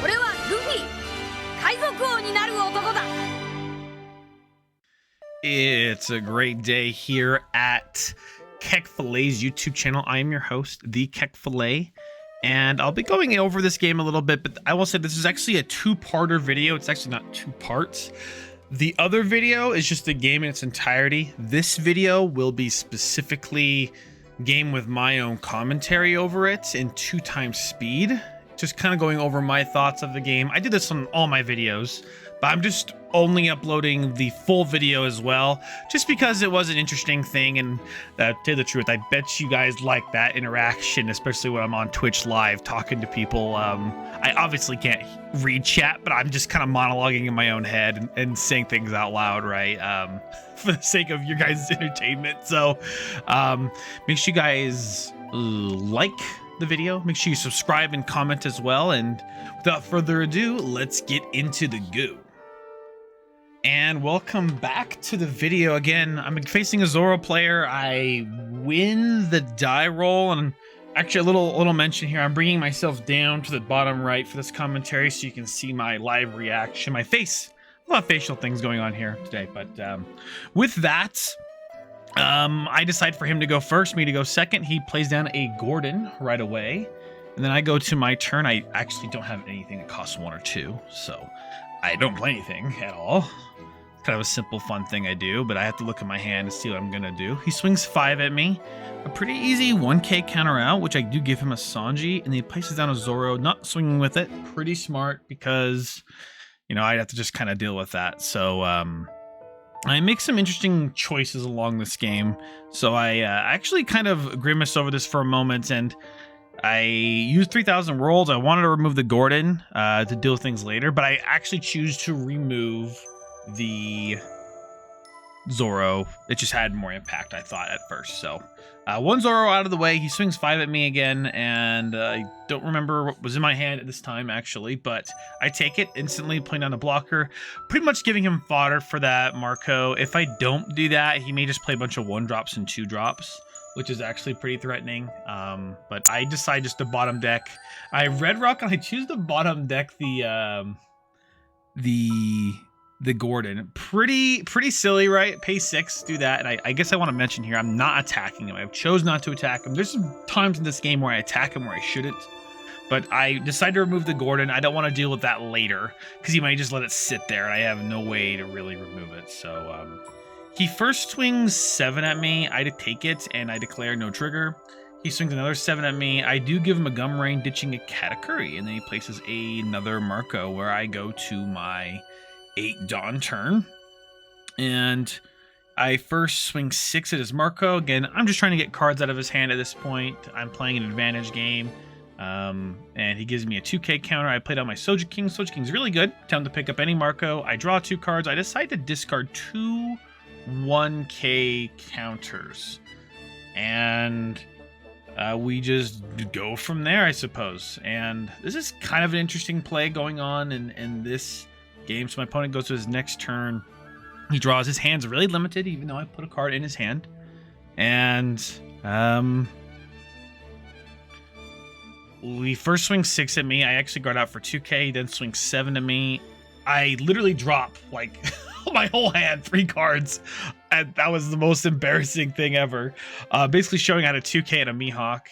俺はルフィ、海賊王になる男だ。 It's a great day here at KEKFILA's YouTube channel. I am your host, the KEKFILA, and I'll be going over this game a little bit, but I will say this is actually a two-parter video. It's actually not two parts. The other video is just the game in its entirety. This video will be specifically game with my own commentary over it in 2x speed. Just kind of going over my thoughts of the game. I did this on all my videos, but I'm just only uploading the full video as well, just because it was an interesting thing. And to tell the truth, I bet you guys like that interaction, especially when I'm on Twitch live talking to people. I obviously can't read chat, but I'm just kind of monologuing in my own head and saying things out loud, right? For the sake of your guys' entertainment. So make sure you guys like the video, make sure you subscribe and comment as well, and without further ado, let's get into the go. And welcome back to the video. Again, I'm facing a Zoro player. I win the die roll, and actually a little mention here, I'm bringing myself down to the bottom right for this commentary so you can see my live reaction, my face. A lot of facial things going on here today, but with that, I decide for him to go first, me to go second. He plays down a Gordon right away, and then I go to my turn. I actually don't have anything that costs 1 or 2, so I don't play anything at all. It's kind of a simple, fun thing I do, but I have to look at my hand and see what I'm gonna do. He swings 5 at me. A pretty easy 1k counter out, which I do give him a Sanji, and then he places down a Zoro, not swinging with it. Pretty smart, because, you know, I'd have to just kind of deal with that. So, I make some interesting choices along this game. So I actually kind of grimace over this for a moment, and I used 3,000 worlds. I wanted to remove the Gordon to deal with things later, but I actually choose to remove the Zoro. It just had more impact, I thought, at first. So 1 Zoro out of the way. He swings 5 at me again, and I don't remember what was in my hand at this time, actually, but I take it instantly, playing down a blocker, pretty much giving him fodder for that Marco. If I don't do that, he may just play a bunch of 1-drops and 2-drops, which is actually pretty threatening. But I decide just to bottom deck. I red rock, and I choose to bottom deck the Gordon. Pretty silly, right? Pay 6, do that. And I guess I want to mention here, I'm not attacking him. I chose not to attack him. There's some times in this game where I attack him where I shouldn't, but I decide to remove the Gordon. I don't want to deal with that later, because he might just let it sit there, and I have no way to really remove it. So he first swings 7 at me. I take it, and I declare no trigger. He swings another 7 at me. I do give him a Gum Rain, ditching a Katakuri, and then he places another Marco, where I go to my 8 Dawn turn, and I first swing 6 at his Marco. Again, I'm just trying to get cards out of his hand at this point. I'm playing an advantage game, and he gives me a 2k counter. I played out my Soja King. Soja King's really good. Time to pick up any Marco. I draw 2 cards. I decide to discard 2 1k counters, and we just go from there, I suppose. And this is kind of an interesting play going on in this game. So my opponent goes to his next turn. He draws. His hand's really limited, even though I put a card in his hand. And we first swing 6 at me. I actually guard out for 2k. He then swings 7 at me. I literally drop like my whole hand, 3 cards, and that was the most embarrassing thing ever. Basically showing out a 2k and a Mihawk,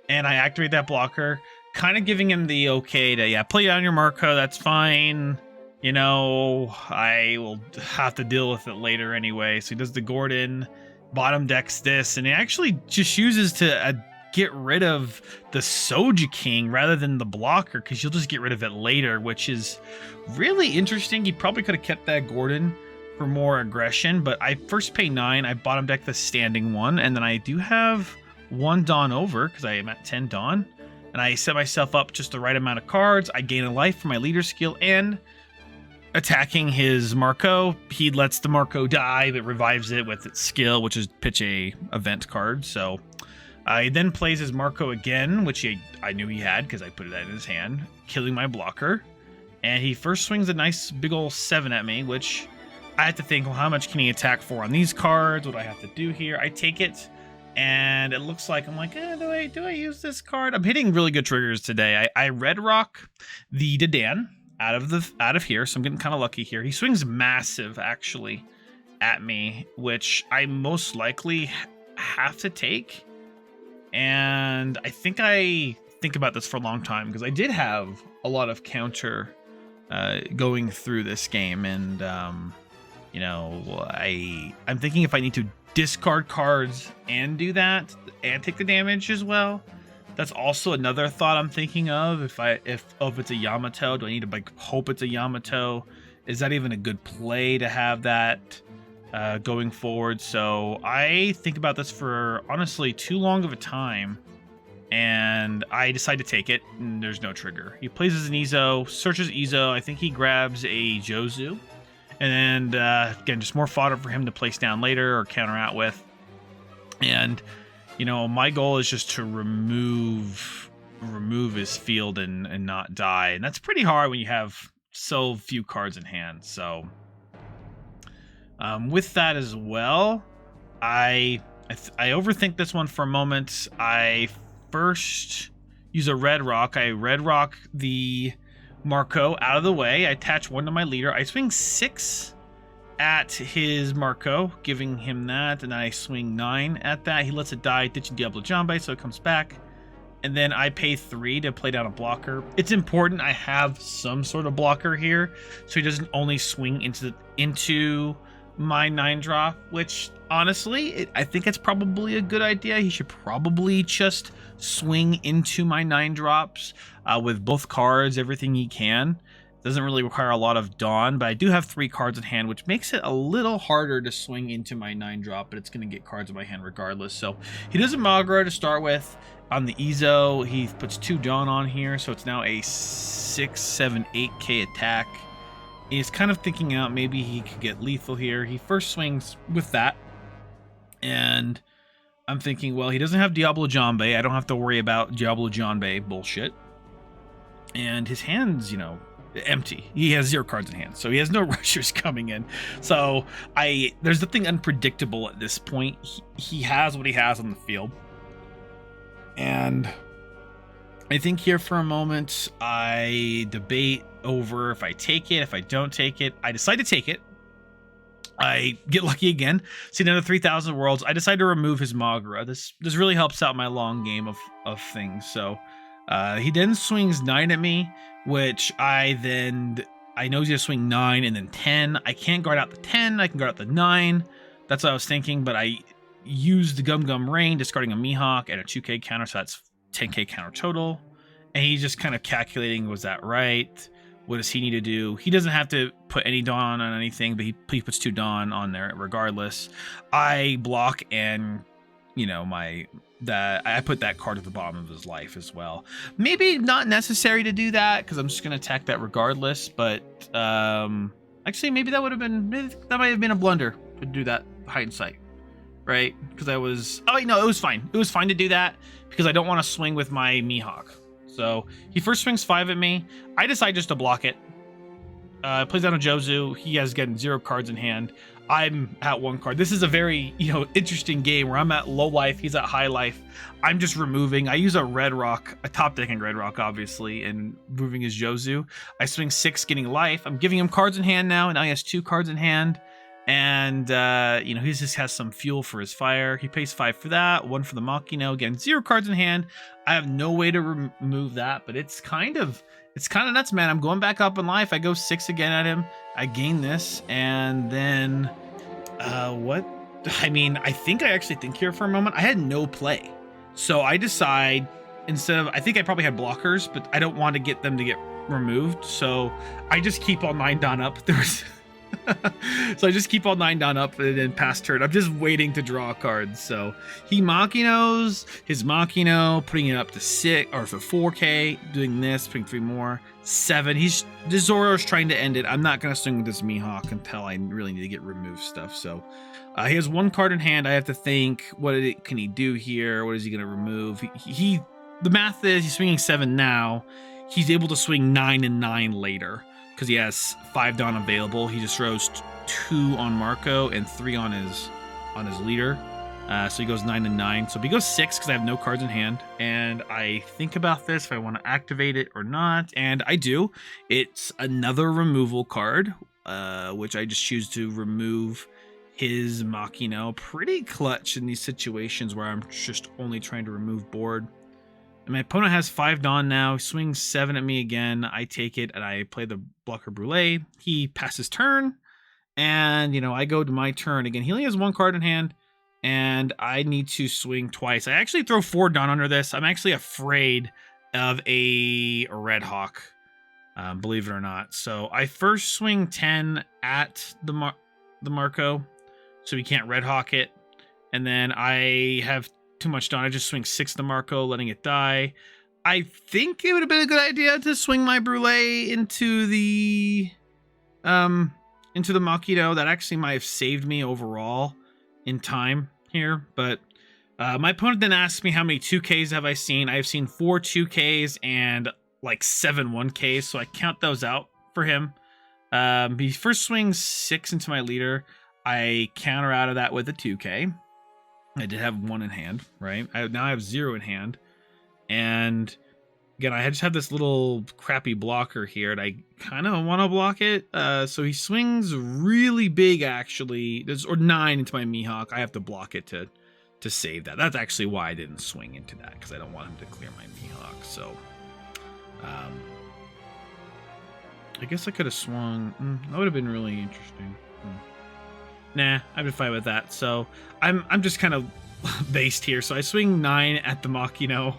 and I activate that blocker, kind of giving him the okay to play down your Marco. That's fine. You know, I will have to deal with it later anyway. So he does the Gordon, bottom decks this, and he actually just chooses to get rid of the Soja King rather than the blocker, because you'll just get rid of it later, which is really interesting. He probably could have kept that Gordon for more aggression, but I first pay 9. I bottom deck the standing one, and then I do have 1 Dawn over because I am at 10 Dawn, and I set myself up just the right amount of cards. I gain a life for my leader skill, and attacking his Marco, he lets the Marco die, but revives it with its skill, which is pitch a event card. So he then plays his Marco again, which I knew he had because I put it in his hand, killing my blocker. And he first swings a nice big ol' 7 at me, which I have to think, well, how much can he attack for on these cards? What do I have to do here? I take it, And it looks like I'm like, do I use this card? I'm hitting really good triggers today. I red rock the Dadan out of here, so I'm getting kind of lucky here. He swings massive actually at me, which I most likely have to take. And I think about this for a long time because I did have a lot of counter going through this game, and you know, I'm thinking if I need to discard cards and do that and take the damage as well. That's also another thought I'm thinking of. If it's a Yamato, do I need to like hope it's a Yamato? Is that even a good play to have that going forward? So I think about this for honestly too long of a time, and I decide to take it, and there's no trigger. He plays as an Izo, searches Izo. I think he grabs a Jozu. And again, just more fodder for him to place down later or counter out with. And, you know, my goal is just to remove his field and not die. And that's pretty hard when you have so few cards in hand. So with that as well, I overthink this one for a moment. I first use a red rock. I red rock the Marco out of the way. I attach one to my leader. I swing 6 at his Marco, giving him that, and I swing 9 at that. He lets it die, ditching Diablo Jambe, so it comes back. And then I pay 3 to play down a blocker. It's important I have some sort of blocker here, so he doesn't only swing into my 9-drop, which honestly, I think it's probably a good idea. He should probably just swing into my 9-drops with both cards, everything he can. Doesn't really require a lot of Dawn, but I do have 3 cards in hand, which makes it a little harder to swing into my 9-drop, but it's going to get cards in my hand regardless. So he does a Magro to start with. On the Izo, he puts 2 Dawn on here, so it's now a 6, 7, 8k attack. He's kind of thinking out maybe he could get lethal here. He first swings with that, and I'm thinking, well, he doesn't have Diablo Jambe. I don't have to worry about Diablo Jambe bullshit. And his hand's, you know, empty. He has 0 cards in hand, so he has no rushers coming in. So there's nothing unpredictable at this point. He has what he has on the field. And I think here for a moment, I debate over if I take it, if I don't take it. I decide to take it. I get lucky again. See another 3,000 worlds. I decide to remove his Magra. This really helps out my long game of things. So he then swings 9 at me, which I know he's gonna swing 9 and then 10. I can't guard out the 10. I can guard out the 9. That's what I was thinking, but I used the Gum Rain, discarding a Mihawk and a 2k counter, so that's 10k counter total. And he's just kind of calculating, was that right? What does he need to do? He doesn't have to put any Dawn on anything, but he puts 2 Dawn on there regardless. I block, and you know, I put that card at the bottom of his life as well. Maybe not necessary to do that because I'm just gonna attack that regardless. But actually, maybe that might have been a blunder to do that hindsight, right? Because it was fine. It was fine to do that because I don't want to swing with my Mihawk. So he first swings 5 at me. I decide just to block it. Plays down a Jozu. He has getting 0 cards in hand. I'm at 1 card. This is a very, interesting game where I'm at low life. He's at high life. I'm just removing. I use a red rock, a top decking red rock, obviously, and moving his Jozu. I swing 6, getting life. I'm giving him cards in hand now, and now he has 2 cards in hand. And, he just has some fuel for his fire. He pays 5 for that, 1 for the Makino. Again, 0 cards in hand. I have no way to remove that, but it's kind of nuts, man. I'm going back up in life. I go 6 again at him. I gain this, and then, what? I mean, I actually think here for a moment, I had no play. So I decide, I think I probably had blockers, but I don't want to get them to get removed. So I just keep all 9 Dawn up. So I just keep all 9 Dawn up and then pass turn. I'm just waiting to draw cards. So he Makinos his Makino, putting it up to 6 or for 4k, doing this, putting 3 more, 7. Zoro's trying to end it. I'm not gonna swing with this Mihawk until I really need to get removed stuff. So he has 1 card in hand. I have to think, what can he do here? What is he gonna remove? The math is he's swinging 7 now. He's able to swing 9 and 9 later, because he has 5 Dawn available. He just throws 2 on Marco and 3 on his leader. So he goes 9 and 9. So if he goes 6 because I have no cards in hand, and I think about this if I want to activate it or not, and I do. It's another removal card, which I just choose to remove his Machino. Pretty clutch in these situations where I'm just only trying to remove board. And my opponent has 5 Dawn now. He swings 7 at me again. I take it and I play the Blocker Brûlé. He passes turn, and I go to my turn again. He only has 1 card in hand, and I need to swing twice. I actually throw 4 Dawn under this. I'm actually afraid of a Red Hawk, believe it or not. So I first swing 10 at the Marco, so he can't Red Hawk it. And then I have too much Dawn. I just swing 6 to Marco, letting it die. I think it would have been a good idea to swing my Brûlé into the Machino. That actually might have saved me overall in time here, but my opponent then asked me how many 2Ks have I seen. I've seen 4 2Ks and like 7 1Ks, so I count those out for him. He first swings 6 into my leader. I counter out of that with a 2K. I did have 1 in hand, right? Now I have 0 in hand, and again, I just have this little crappy blocker here, and I kind of want to block it. So he swings really big, actually, or 9 into my Mihawk. I have to block it to save that. That's actually why I didn't swing into that, because I don't want him to clear my Mihawk. So, I guess I could have swung. That would have been really interesting. Nah, I've been fine with that. So I'm just kind of based here. So I swing 9 at the Machino.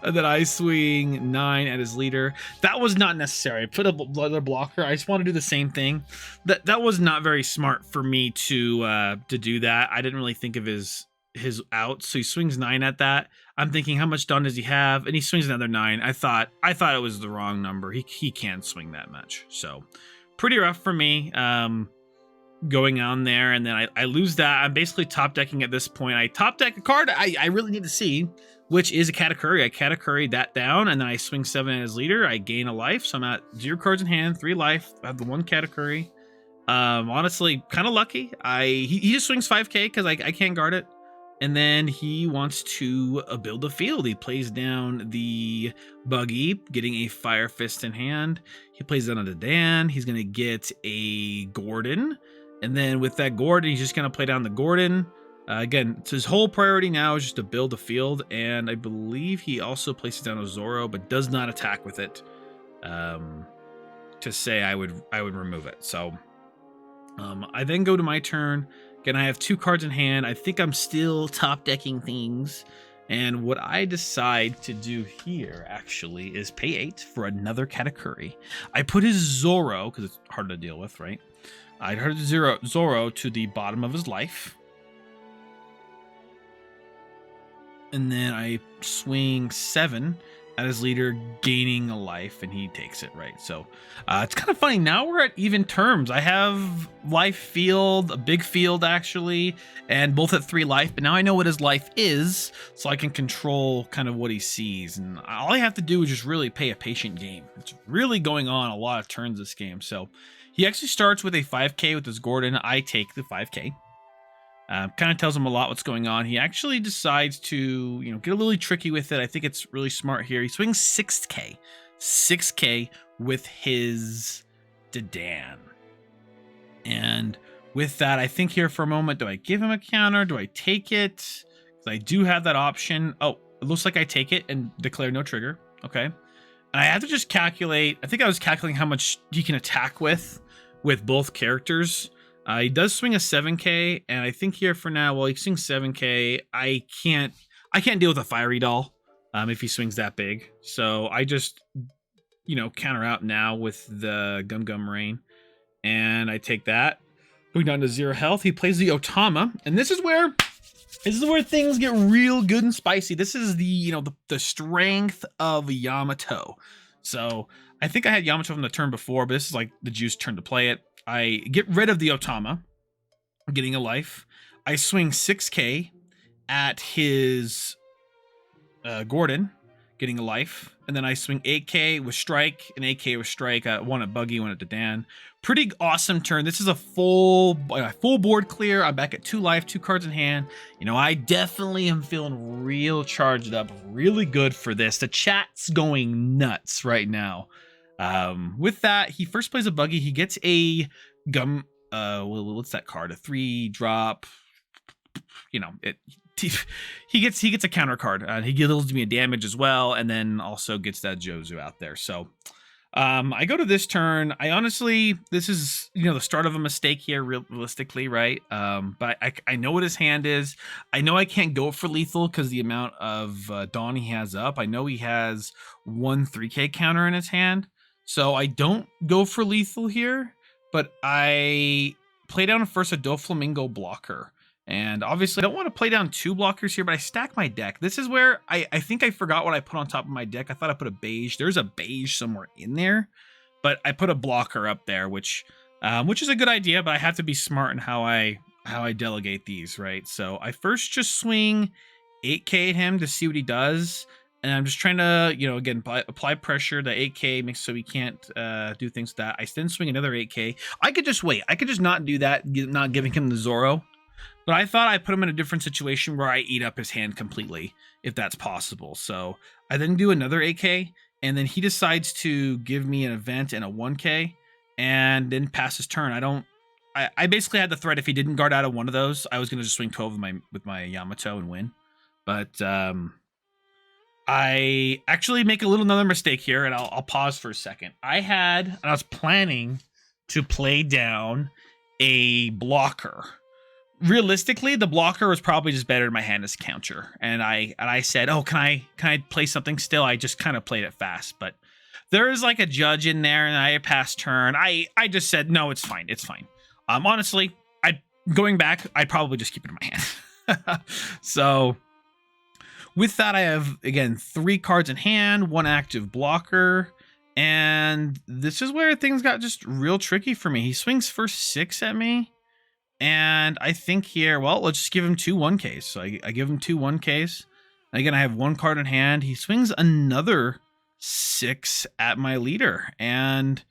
And then I swing 9 at his leader. That was not necessary. I put another blocker. I just want to do the same thing. That was not very smart for me to do that. I didn't really think of his out. So he swings 9 at that. I'm thinking, how much Dawn does he have? And he swings another 9. I thought it was the wrong number. He can't swing that much. So pretty rough for me. Going on there, and then I lose that. I'm basically top decking at this point. I top deck a card I really need to see, which is a Katakuri. I Katakuri that down, and then I swing 7 at his leader. I gain a life, so I'm at 0 cards in hand, 3 life. I have the 1 Katakuri. Honestly, kind of lucky. He just swings 5k because I can't guard it, and then he wants to build a field. He plays down the Buggy, getting a Fire Fist in hand. He plays down a Dan. He's gonna get a Gordon. And then with that Gordon, he's just going to play down the Gordon. Again, it's his whole priority now is just to build a field. And I believe he also places down a Zoro, but does not attack with it. To say I would remove it. So I then go to my turn. Again, I have 2 cards in hand. I think I'm still top decking things. And what I decide to do here, actually, is pay 8 for another Katakuri. I put his Zoro, because it's hard to deal with, right? I heard Zoro to the bottom of his life. And then I swing 7 at his leader, gaining a life, and he takes it, right? So it's kind of funny. Now we're at even terms. I have life field, a big field, actually, and both at 3 life. But now I know what his life is, so I can control kind of what he sees. And all I have to do is just really play a patient game. It's really going on a lot of turns this game. So he actually starts with a 5k with his Gordon. I take the 5k. Kind of tells him a lot what's going on. He actually decides to, get a little tricky with it. I think it's really smart here. He swings 6k with his Dadan. And with that, I think here for a moment, do I give him a counter? Do I take it? Because I do have that option. Oh, it looks like I take it and declare no trigger. Okay. And I have to just calculate. I think I was calculating how much he can attack with both characters. He does swing a 7k, and I think here for now, while he swings 7k, I can't deal with a fiery doll if he swings that big. So I just, counter out now with the Gum Rain, and I take that. Going down to 0 health, he plays the Otama, and this is where things get real good and spicy. This is the strength of Yamato. So I think I had Yamato from the turn before, but this is like the Juice turn to play it. I get rid of the Otama, getting a life. I swing 6k at his Gordon, getting a life. And then I swing 8k with strike, and 8k with strike. One at Buggy, one at Dan. Pretty awesome turn. This is a full board clear. I'm back at 2 life, 2 cards in hand. You know, I definitely am feeling real charged up, really good for this. The chat's going nuts right now. With that, he first plays a Buggy. He gets a gum. What's that card? A 3-drop. You know, he gets a counter card. He deals me a damage as well, and then also gets that Jozu out there. So I go to this turn. I honestly, this is, you know, the start of a mistake here, realistically, right? But I know what his hand is. I know I can't go for lethal because the amount of Dawn he has up. I know he has 1 3k counter in his hand, so I don't go for lethal here. But I play down first a Doflamingo blocker. And obviously, I don't want to play down 2 blockers here, but I stack my deck. This is where I think I forgot what I put on top of my deck. I thought I put a beige. There's a beige somewhere in there, but I put a blocker up there, which is a good idea, but I have to be smart in how I delegate these, right? So I first just swing 8k at him to see what he does. And I'm just trying to, you know, again, apply pressure. The 8k makes so he can't do things with that. I then swing another 8k. I could just wait. I could just not do that, not giving him the Zoro. But I thought I put him in a different situation where I eat up his hand completely, if that's possible. So I then do another 8k, and then he decides to give me an event and a 1k, and then pass his turn. I basically had the threat if he didn't guard out of one of those, I was going to just swing 12 with my Yamato and win. But I actually make another mistake here, and I'll pause for a second. I was planning to play down a blocker. Realistically, the blocker was probably just better in my hand as counter, and I said, oh, can I play something still? I just kind of played it fast, but there is like a judge in there, and I passed turn. I just said, no, it's fine, honestly, going back, I'd probably just keep it in my hand. So with that, I have again 3 cards in hand, 1 active blocker, and this is where things got just real tricky for me. He swings first 6 at me. And I think here, well, let's just give him 2 1Ks. So I give him 2 1Ks. And again, I have 1 card in hand. He swings another 6 at my leader. And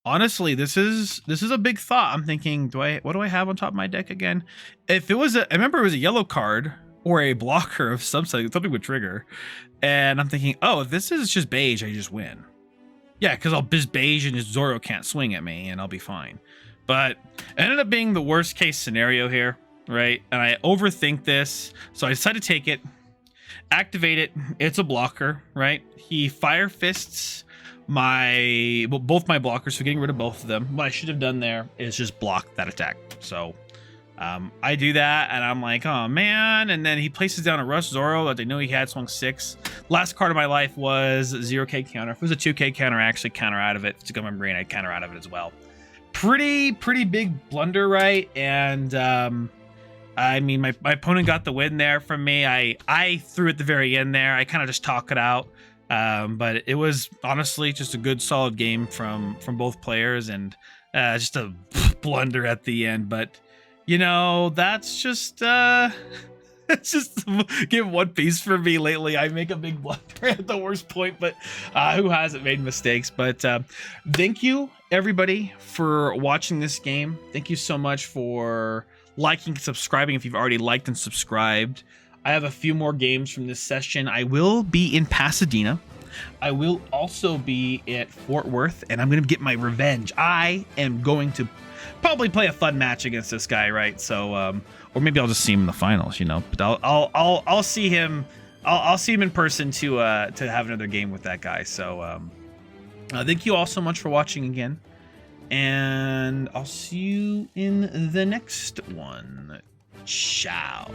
honestly, this is a big thought. I'm thinking, what do I have on top of my deck again? If it was I remember it was a yellow card or a blocker of something would trigger. And I'm thinking, oh, if this is just beige, I just win. Yeah, because I'll just beige and his Zoro can't swing at me and I'll be fine. But it ended up being the worst case scenario here, right? And I overthink this, so I decided to take it, activate it. It's a blocker, right? He fire fists both my blockers, so getting rid of both of them. What I should have done there is just block that attack. So I do that, and I'm like, oh man. And then he places down a Rush Zoro that I know he had swung 6. Last card of my life was 0k counter. If it was a 2k counter, I actually counter out of it. If it's a Gum Brain, I counter out of it as well. Pretty big blunder, right? And I mean, my opponent got the win there from me. I threw at the very end there. I kind of just talk it out. But it was honestly just a good solid game from both players, and just a blunder at the end. But you know, that's just it's just game One Piece for me lately. I make a big blunder at the worst point, but who hasn't made mistakes? But thank you everybody for watching this game. Thank you so much for liking and subscribing if you've already liked and subscribed. I have a few more games from this session. I will be in Pasadena. I will also be at Fort Worth, and I'm going to get my revenge. I am going to probably play a fun match against this guy, right? So, or maybe I'll just see him in the finals, you know. But I'll see him. I'll see him in person to have another game with that guy. So, thank you all so much for watching again, and I'll see you in the next one. Ciao.